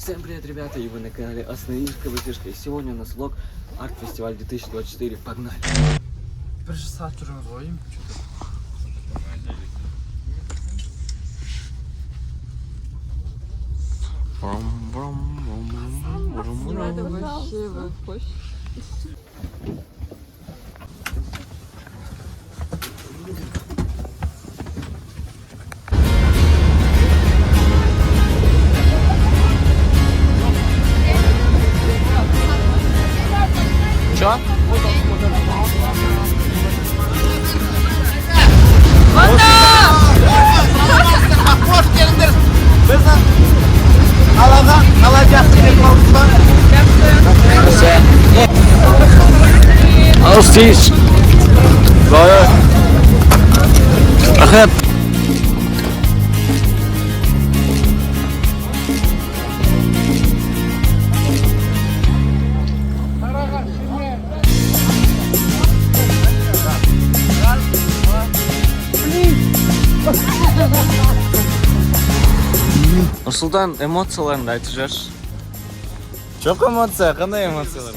Всем привет, ребята, и вы на канале Остановишка Вытяжка. И сегодня у нас влог Арт-фестиваль 2024. Погнали! Bir saat durumuz oyum. Надо вообще выпущ. Чё? Алстиш! Рахмет! Нұрсұлтан, эмоцияларыңды айтып жүрші. Çok emosiya, qanday emosiyalar?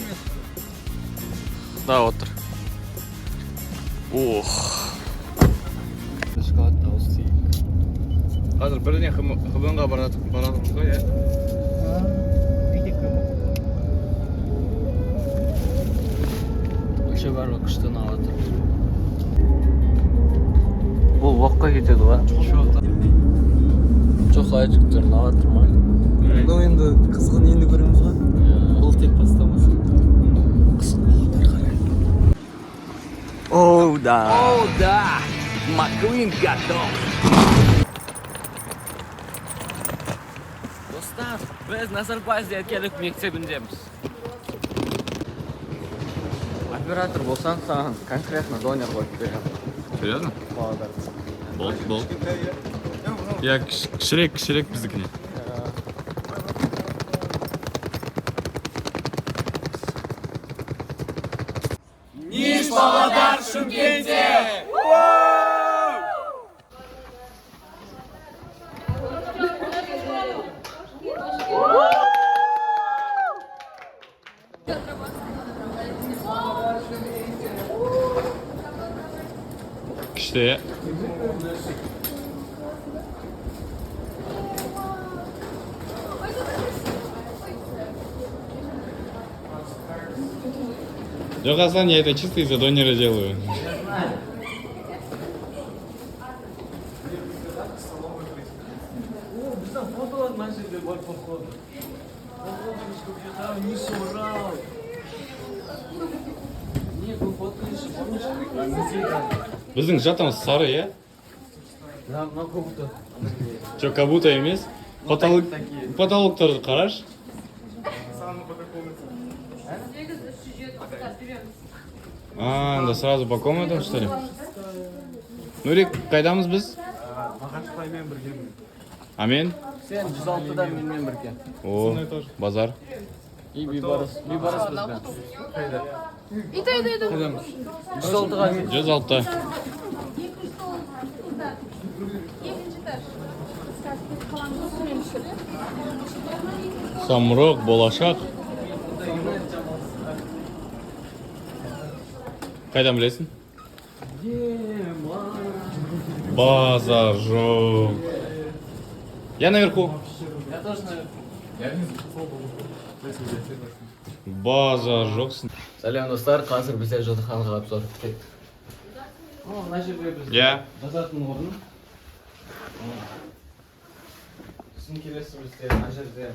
Да, отыр. Ох. Шоколад Алстиш. Қазір бірден Хбнға баратырмыз ғой, иә? Вообще барлығы күштен алатыр. Бұл уаққа кетеді ғой? Жоқ айжықтарын алатыр ма? Ну енді қызғын енді көреміз ғой. Бұл тек бастамасы. Оу, да! О, да! Маквин готов! Достар, біз Назарбаев зияткерлік мектебіндеміз. Оператор болсаң, саған конкретно донор қойып беремін. Серьезно? Павлодарда. Бол. Я кішірек біздікіне. Ниш Павлодар в Шымкенте! Күшті. Жоқ, Асан, я это чисто из-за донера делаю. Біздің жатамыз сары, иә? Да, на круто. Жоқ, как будто емес. Потолоктарды қараш. Да сразу по комнатам, что ли? Нурик, қайдамыз біз? Мағашбаймен біргемін. А мен? Сен 106-дан менімен бірге. О, базар. И бейбарыс бізбен. Иди. 106-ға 106. Самұрық, болашақ. Қайдан білесің? Базар жоқ. Я наверху. Я тоже наверху. Базар жоқсың. Сәлем достар, қазір біздер жатақханаға обзор кетеді. Мына жерде біз жазатын орын. Сосын келесі бізде мына жерде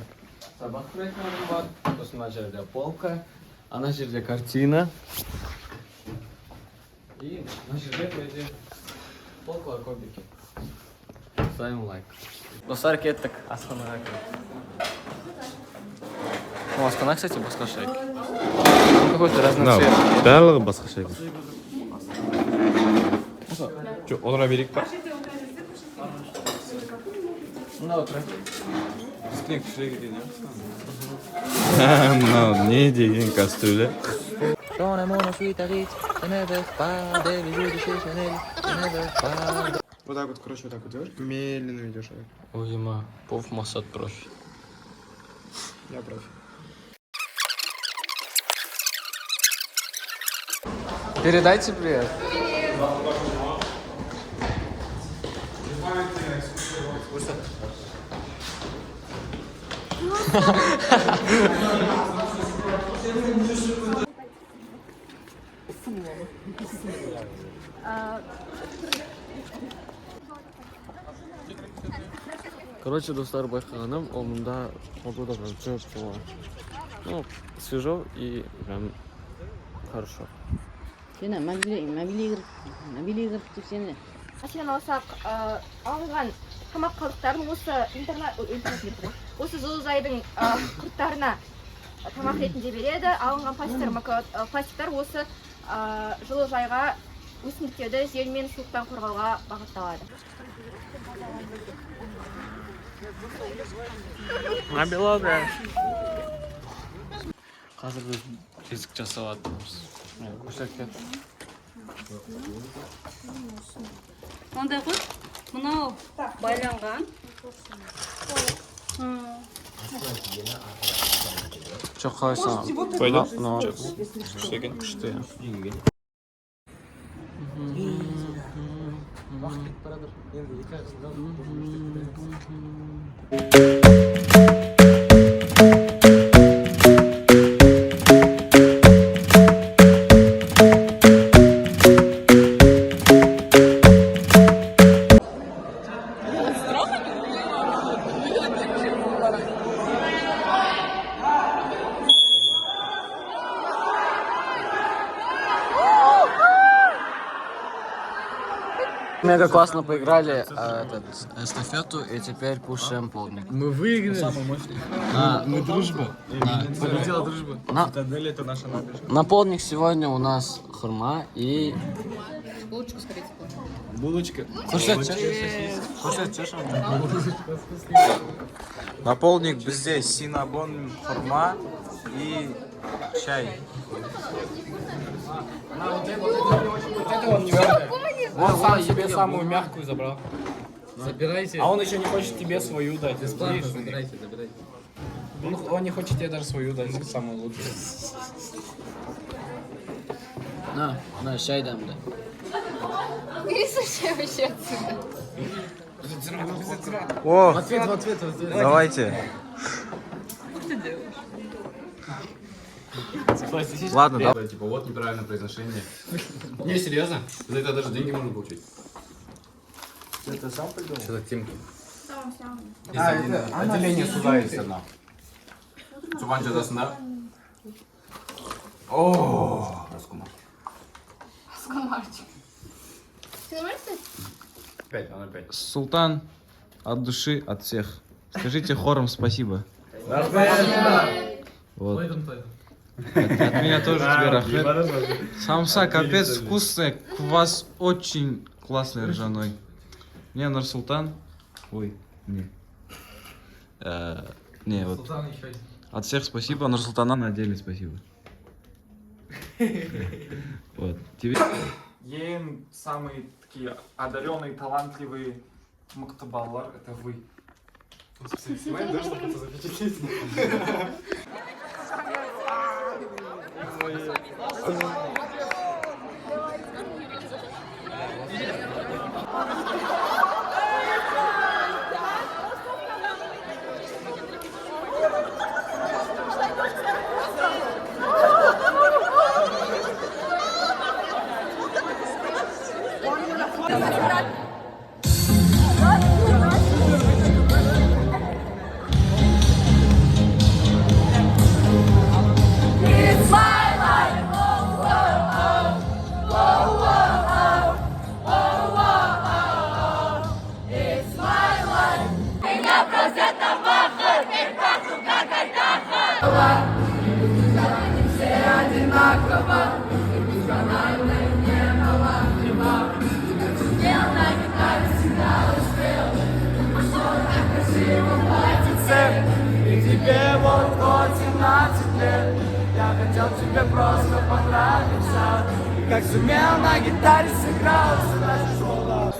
сабақ құрайтын орын бар. Сосын мына жерде полка. Ана жерде картина. И мына жерде бізде полкалар көп екен. Ставим лайк. Достар, кеттік асханаға. Ну, асхана, кстати, басқаша екен. Какой-то разноцветный. Барлығы басқаша екен. Жоқ, отыра берейік па? Мына отыр. Бізгіден кішірек екен, иә? Мынау не деген кастрюля? Вот так вот, короче, вот так вот делаешь. Медленно ведешь. Ой, ма, пов Масад профи. Я против. Передайте привет. Короче, достар байқағаным, ол мұнда погода прям жеп-жылы. Ну, свежо и прям хорошо. Сені мобилия кіріп сені. Мәселен алсақ, алынған тамақ қалдықтарын осы осы жылыжайдың құрттарына тамақ ретінде береді. Алынған пластиктар осы жылыжайға өсімдіктерді жел мен суықтан қорғауға бағытталады. Қазір біз жесік жасап жатырмыз. Көрсеткен. Ондай ғой, мынау байланған. Çok қалайсың? Пойдет? Күшті. Уақыт кетіп барадыр. Енді 2 Мега классно поиграли эстафету и теперь кушаем полдник. Мы выиграли. Самый мощный. Мы дружба. Победила дружба. Цитадель — это наша набережная. На полдник сегодня у нас хурма и... Булочку, скорее всего. Булочка. Кушать, Наполник бізде синабон, хурма и чай. Он сам себе самую мягкую забрал. Забирайте. А он еще не хочет тебе свою дать. Забирайте. Он не хочет тебе даже свою дать, самую лучшую. На, чай дам, да. И слушай вообще отсюда. О, В ответ. давайте. Ладно, да. Типа, вот неправильное произношение. Не, серьезно? За это даже деньги можно получить. Это сам придумал? Что за Тимки? Отделение суда есть одно. Цубан жазасында. О, раскумар. Скомарчик. Ты нормально? 5, она 5. Султан, от души, от всех. Скажите хором спасибо. Вот. От меня тоже тебе рахмет. Самса капец вкусная, квас очень классный ржаной. Мне Нурсултан. Ой, не. Не, вот. От всех спасибо, Нурсултана на деле спасибо. Вот. Тебе. Ең самые такие одаренные, талантливые мактабаллар — это вы. Снимаем, да, чтобы это запечатлеть?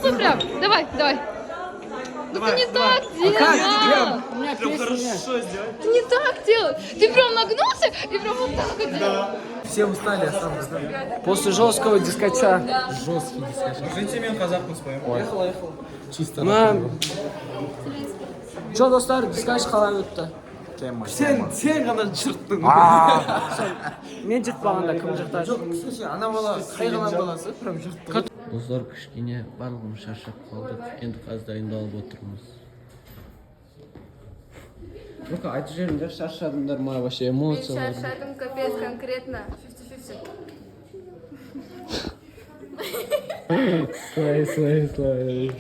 Супер! Давай. Ты не так делал. У меня песня. Ты не так делал. Ты прям нагнулся и прям вот так вот делал. Все устали, я сам знаю. После жесткого дискача. Жесткий дискотек. Жить мен қазақ қоспаймын. Ехал. Чисто. Жо достар, дискач қалай өтті? Сен ғана жырттың. Мен жыртпағанда кім жыртады? Ана бала, қайғынан баласы, прям жыртты. Достар, кішкене барлығымыз шаршап қалдық. Енді қазір дайындалып отырмыз. Ну-ка, айтып жіберіңдер, шаршадыңдар ма, вообще эмоциялар? Шаршадым, капец, конкретно. 50-50. Слай.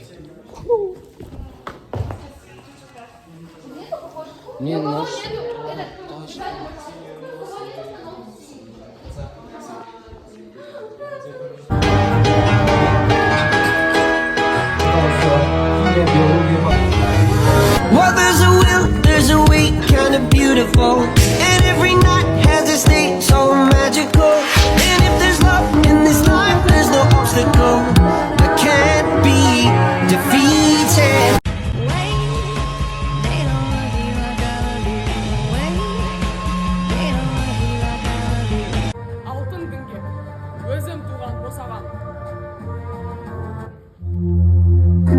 Не, наш... Well, there's a will, there's a way, kinda beautiful. And every night has its day, so magical. And if there's love in this life, there's no obstacle that can't be defeated. Алтын діңгек. Өзім туған, босаған.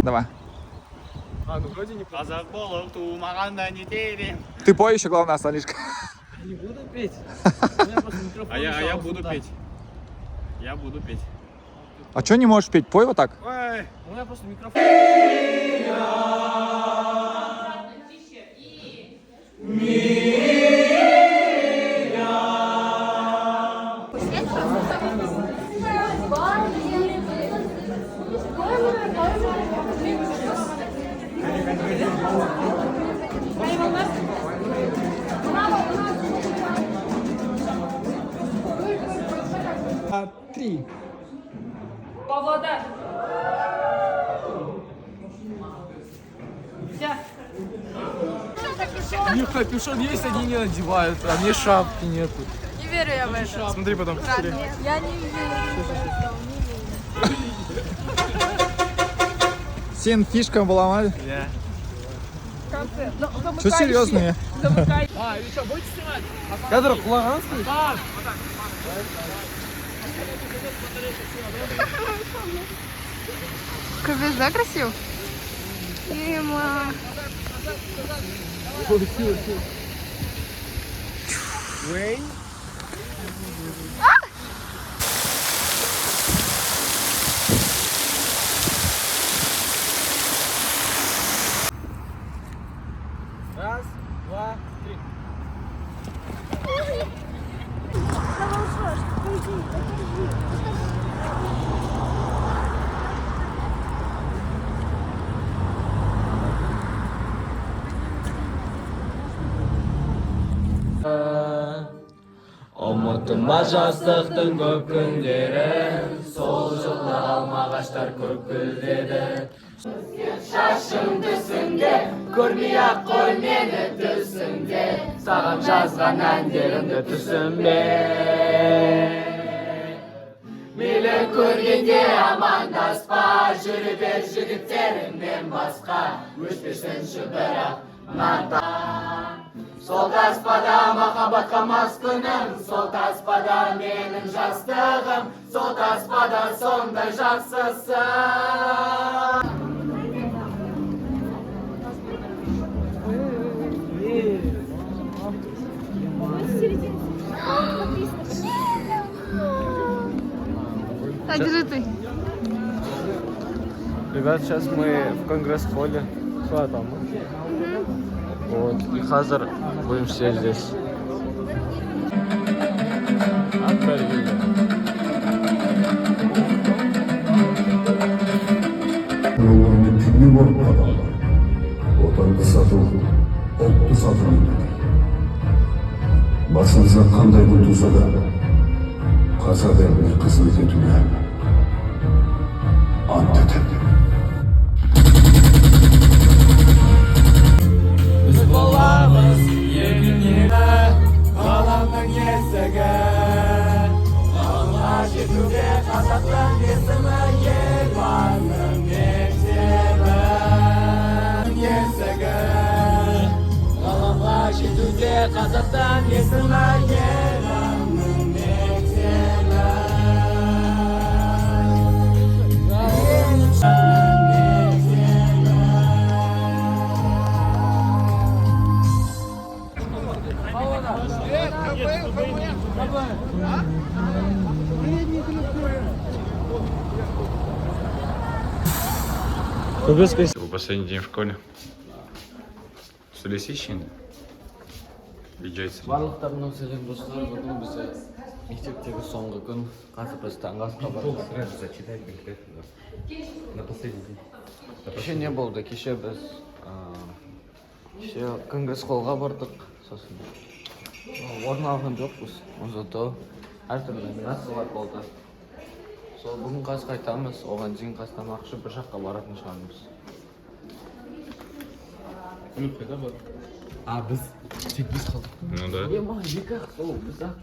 Давай. А, ну вроде не қазақ болып тумағанда не деймін. Ты пой еще, главное, Санишка. Не буду петь. А я буду петь. Я буду петь. А что не можешь петь? Пой вот так. Ой. У меня просто микрофон. Павлодар. У них капюшон есть, они не надевают, а мне шапки нету. Не верю я в это. Смотри потом. Я не верю. Сен фишкам поломали. Что серьезные? А, или что, будете снимать? Кадр Кулаганский? Капец, да, красиво? Ема. Уэйн? Раз, два, три. Ұмытылма жастықтың көп күндері, сол жылы алма ағаштар көп гүлдеді. Шашымды түсіңде, көрмей-ақ қой мені түсіңде, саған жазған әндерімді түсінбе. Мейлі көргенде амандаспа, жүре бер жігіттеріңнен басқа, өшпесінші бірақ мата. Сол таспада махаббатқа мас күнім, сол таспада менің жастығым, сол таспада сондай жақсысы. Так, держи ты. Ребят, сейчас мы в конгресс-холле. Что там? Вот, и Хазар будем все здесь. Отанды сату, ұлтты сату. Басыңызға қандай күн туса да, қазақ еліне қызмет етуге ант етемін. Біз боламыз егіннегі ғаламның есігі, алға жетуге қазақтың есімі елбасының мектебі. Был последний день в школе. Сөйлесейші енді. Бейджайсың. Барлықтарына сәлем достар. Бүгін бізде мектептегі соңғы күн. Қазір біз таңғы асқа бардық. Кеше не болды? Кеше біз конгресс холлға бардық. Сосын орын алған жоқпыз. Зато әртүрлі номинациялар болды. Сол бүгін қаз қайтамыз. Оған дейін қаз тамақшы бір жаққа баратын шығармыз. Біз тек біз қалдық. Ну да. Ема, екі ақ сол, біз ақ.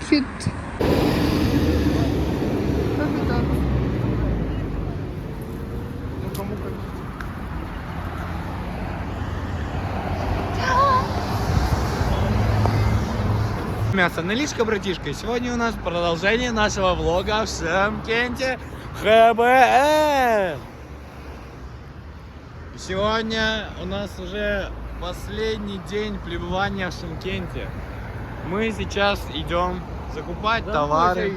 Cute. Наличка, братишка. И сегодня у нас продолжение нашего влога в Шымкенте ХБ. Сегодня у нас уже последний день пребывания в Шымкенте. Мы сейчас идем закупать товары.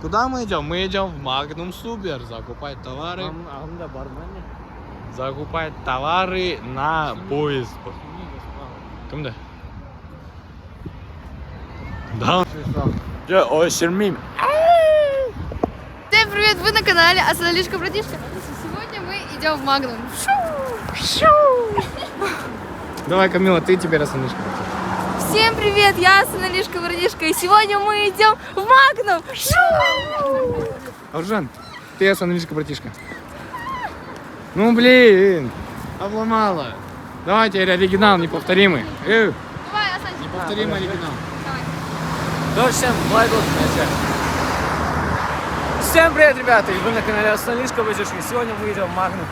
Куда мы идем? Мы идем в Magnum Super закупать товары. Закупать товары на поезд. Кімді? Да. Ой, Шермим. Всем привет, вы на канале Асаналишка Братишка. Сегодня мы идем в Магнум. Давай, Камила, ты теперь Асаналишка. Всем привет, я Асаналишка Братишка. И сегодня мы идем в Магнум. Аржан, ты Асаналишка Братишка. Ну блин, обломала. Давай теперь оригинал неповторимый. Давай, Асан. Неповторимый оригинал. Всем лайк, Всем привет, ребята! И вы на канале Асаналишка Братишка. И сегодня мы идем в Магнум.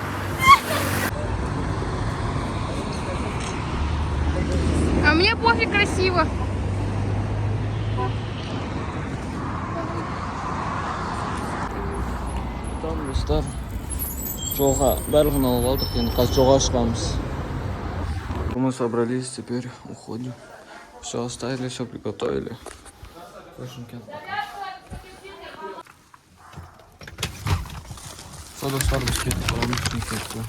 А мне пофиг, красиво. Достар, жолға барлығын алып алдық, енді қазір жолға шығамыз. Мы собрались, теперь уходим. Все оставили, все приготовили. Что достар, біз кетіп қаламыз, не кетті.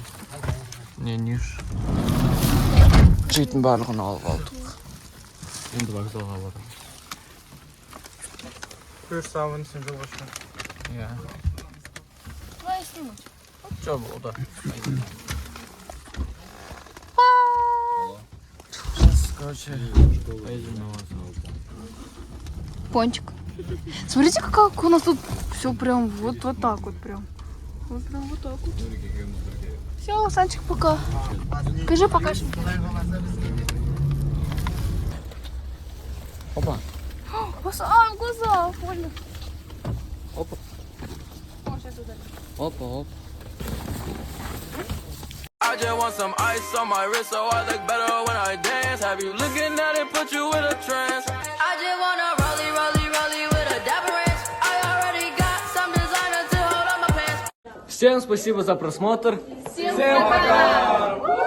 Не ниш. Жейтін барлығын алып алдық. Енді вокзалға барамыз. Самый символичный. Я. Давай снимать. Что было, да? Короче, поедем на вокзал. Пончик. Смотрите, как у нас тут все прям вот так вот прям. Вот прям вот так вот. Все, Санчик, пока. Скажи пока. Опа. В глаза, больно. Опа. О, сейчас ударю. Опа, опа. I just want some ice on my wrist so I look better when I dance. Have you looking at it, put you in a trance? I just wanna rollie with a dapper ranch. I already got some designer to hold on my pants. Всем спасибо за просмотр. Всем пока!